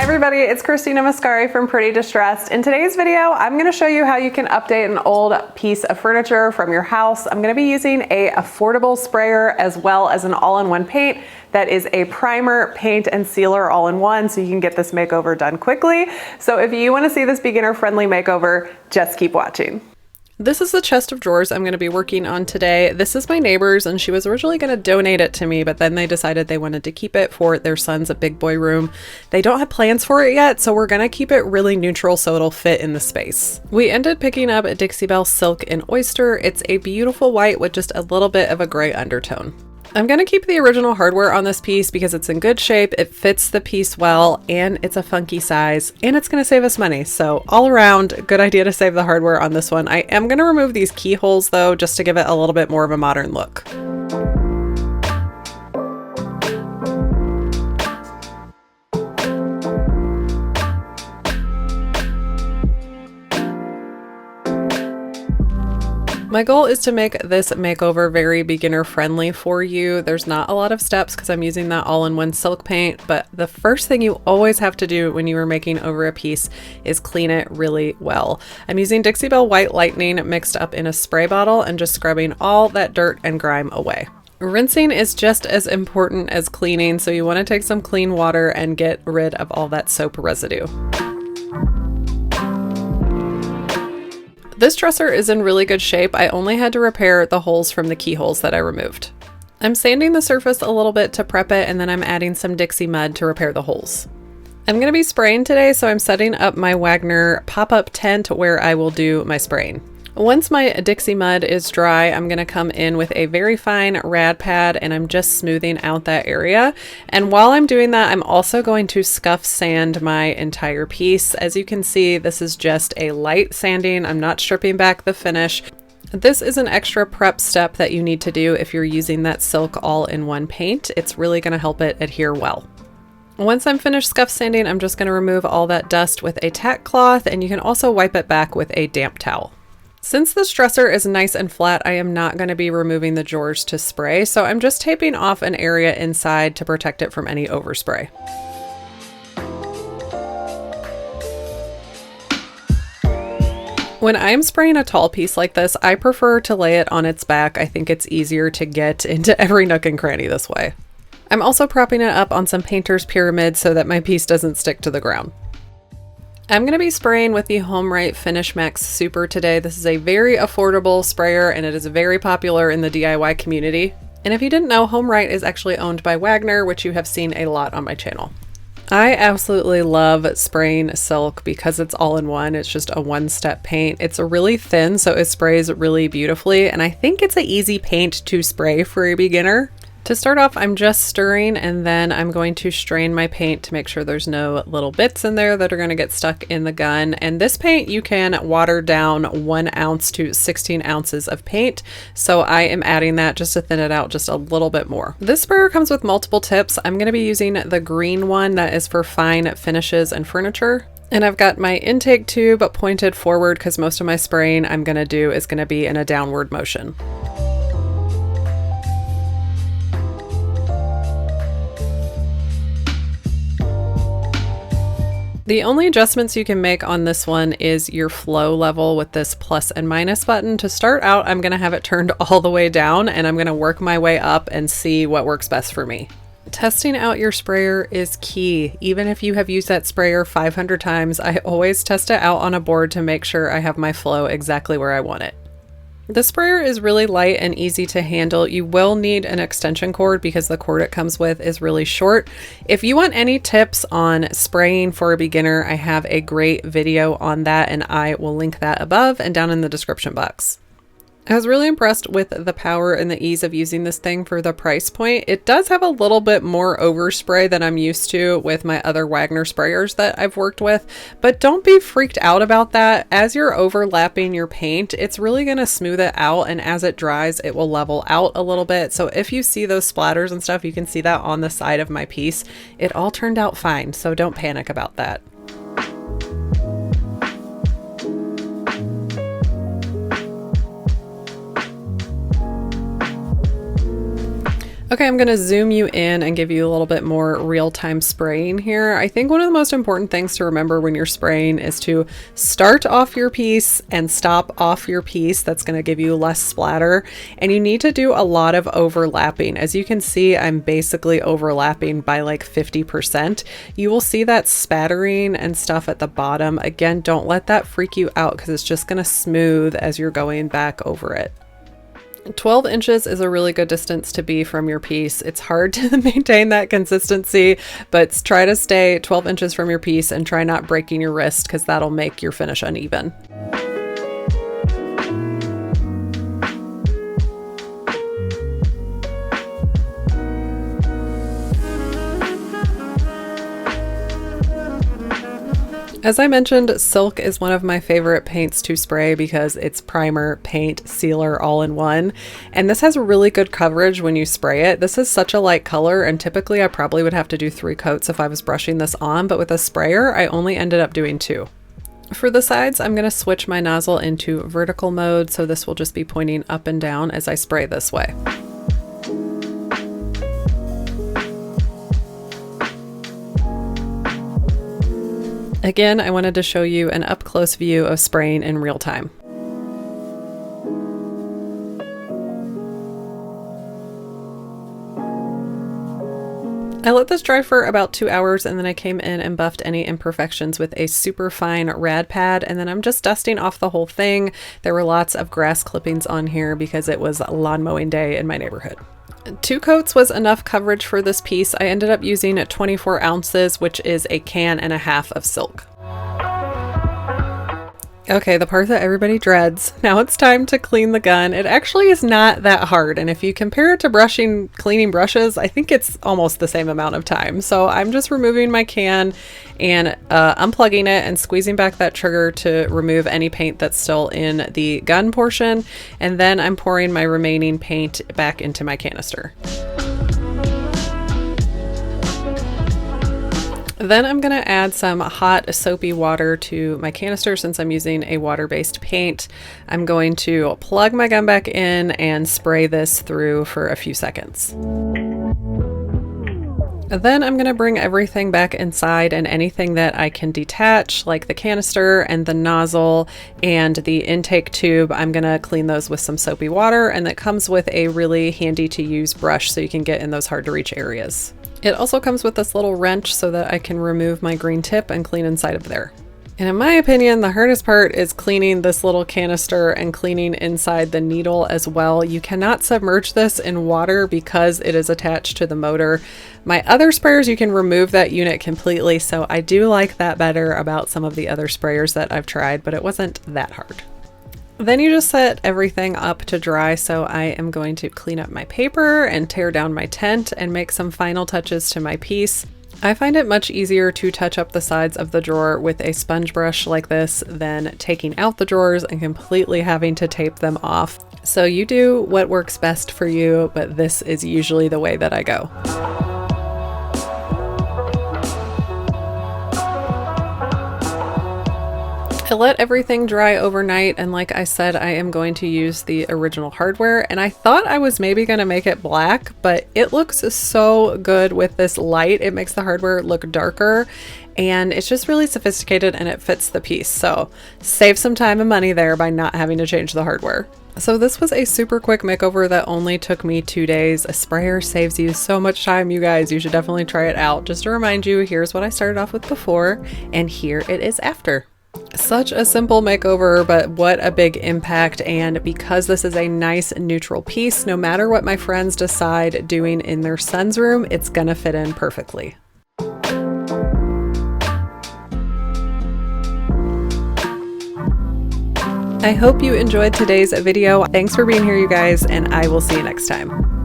everybody, it's Christina Mascari from Pretty Distressed. In today's video, I'm going to show you how you can update an old piece of furniture from your house. I'm going to be using a affordable sprayer as well as an all-in-one paint that is a primer, paint, and sealer all in one, so you can get this makeover done quickly. So if you want to see this beginner-friendly makeover, just keep watching. This is the chest of drawers I'm going to be working on today. This is my neighbor's, and she was originally going to donate it to me, but then they decided they wanted to keep it for their son's big boy room. They don't have plans for it yet, so we're going to keep it really neutral so it'll fit in the space. We ended picking up a Dixie Belle Silk in Oyster. It's a beautiful white with just a little bit of a gray undertone. I'm going to keep the original hardware on this piece because it's in good shape, it fits the piece well, and it's a funky size, and it's going to save us money. So all around, good idea to save the hardware on this one. I am going to remove these keyholes though, just to give it a little bit more of a modern look. My goal is to make this makeover very beginner friendly for you. There's not a lot of steps because I'm using that all-in-one silk paint, but the first thing you always have to do when you are making over a piece is clean it really well. I'm using Dixie Belle White Lightning mixed up in a spray bottle and just scrubbing all that dirt and grime away. Rinsing is just as important as cleaning, so you want to take some clean water and get rid of all that soap residue. This dresser is in really good shape. I only had to repair the holes from the keyholes that I removed. I'm sanding the surface a little bit to prep it, and then I'm adding some Dixie mud to repair the holes. I'm going to be spraying today, so I'm setting up my Wagner pop-up tent where I will do my spraying. Once my Dixie mud is dry, I'm going to come in with a very fine rad pad and I'm just smoothing out that area. And while I'm doing that, I'm also going to scuff sand my entire piece. As you can see, this is just a light sanding. I'm not stripping back the finish. This is an extra prep step that you need to do if you're using that silk all-in-one paint. It's really going to help it adhere well. Once I'm finished scuff sanding, I'm just going to remove all that dust with a tack cloth, and you can also wipe it back with a damp towel. Since this dresser is nice and flat, I am not going to be removing the drawers to spray, so I'm just taping off an area inside to protect it from any overspray. When I'm spraying a tall piece like this, I prefer to lay it on its back. I think it's easier to get into every nook and cranny this way. I'm also propping it up on some painter's pyramid so that my piece doesn't stick to the ground. I'm going to be spraying with the HomeRite Finish Max Super today. This is a very affordable sprayer and it is very popular in the DIY community. And if you didn't know, HomeRite is actually owned by Wagner, which you have seen a lot on my channel. I absolutely love spraying silk because it's all in one. It's just a one-step paint. It's really thin, so it sprays really beautifully. And I think it's an easy paint to spray for a beginner. To start off, I'm just stirring and then I'm going to strain my paint to make sure there's no little bits in there that are going to get stuck in the gun. And this paint, you can water down 1 ounce to 16 ounces of paint. So I am adding that just to thin it out just a little bit more. This sprayer comes with multiple tips. I'm going to be using the green one that is for fine finishes and furniture. And I've got my intake tube pointed forward because most of my spraying I'm going to do is going to be in a downward motion. The only adjustments you can make on this one is your flow level with this plus and minus button. To start out, I'm going to have it turned all the way down and I'm going to work my way up and see what works best for me. Testing out your sprayer is key. Even if you have used that sprayer 500 times, I always test it out on a board to make sure I have my flow exactly where I want it. The sprayer is really light and easy to handle. You will need an extension cord because the cord it comes with is really short. If you want any tips on spraying for a beginner, I have a great video on that and I will link that above and down in the description box. I was really impressed with the power and the ease of using this thing for the price point. It does have a little bit more overspray than I'm used to with my other Wagner sprayers that I've worked with, but don't be freaked out about that. As you're overlapping your paint, it's really going to smooth it out, and as it dries, it will level out a little bit. So if you see those splatters and stuff, you can see that on the side of my piece. It all turned out fine, so don't panic about that. Okay, I'm going to zoom you in and give you a little bit more real-time spraying here. I think one of the most important things to remember when you're spraying is to start off your piece and stop off your piece. That's going to give you less splatter. And you need to do a lot of overlapping. As you can see, I'm basically overlapping by like 50%. You will see that spattering and stuff at the bottom. Again, don't let that freak you out because it's just going to smooth as you're going back over it. 12 inches is a really good distance to be from your piece. It's hard to maintain that consistency, but try to stay 12 inches from your piece and try not breaking your wrist because that'll make your finish uneven. As I mentioned, silk is one of my favorite paints to spray because it's primer, paint, sealer all in one. And this has really good coverage when you spray it. This is such a light color, and typically I probably would have to do 3 coats if I was brushing this on, but with a sprayer, I only ended up doing 2. For the sides, I'm going to switch my nozzle into vertical mode, so this will just be pointing up and down as I spray this way. Again, I wanted to show you an up-close view of spraying in real time. I let this dry for about 2 hours and then I came in and buffed any imperfections with a super fine rad pad, and then I'm just dusting off the whole thing. There were lots of grass clippings on here because it was lawn mowing day in my neighborhood. 2 coats was enough coverage for this piece. I ended up using 24 ounces, which is a can and a half of silk. Okay, the part that everybody dreads. Now it's time to clean the gun. It actually is not that hard, and if you compare it to cleaning brushes, I think it's almost the same amount of time. So I'm just removing my can and unplugging it and squeezing back that trigger to remove any paint that's still in the gun portion, and then I'm pouring my remaining paint back into my canister. Then I'm going to add some hot soapy water to my canister since I'm using a water-based paint. I'm going to plug my gun back in and spray this through for a few seconds. Then I'm going to bring everything back inside, and anything that I can detach, like the canister and the nozzle and the intake tube, I'm going to clean those with some soapy water, and that comes with a really handy to use brush so you can get in those hard to reach areas. It also comes with this little wrench so that I can remove my green tip and clean inside of there. And in my opinion, the hardest part is cleaning this little canister and cleaning inside the needle as well. You cannot submerge this in water because it is attached to the motor. My other sprayers, you can remove that unit completely, so I do like that better about some of the other sprayers that I've tried, but it wasn't that hard. Then you just set everything up to dry, so I am going to clean up my paper and tear down my tent and make some final touches to my piece. I find it much easier to touch up the sides of the drawer with a sponge brush like this than taking out the drawers and completely having to tape them off. So you do what works best for you, but this is usually the way that I go. I let everything dry overnight, and like I said, I am going to use the original hardware, and I thought I was maybe going to make it black, but it looks so good with this light. It makes the hardware look darker, and it's just really sophisticated and it fits the piece. So save some time and money there by not having to change the hardware. So this was a super quick makeover that only took me 2 days. A sprayer saves you so much time, you guys. You should definitely try it out. Just to remind you, here's what I started off with before, and here it is after. Such a simple makeover, but what a big impact. And because this is a nice neutral piece, no matter what my friends decide doing in their son's room, it's gonna fit in perfectly. I hope you enjoyed today's video. Thanks for being here, you guys, and I will see you next time.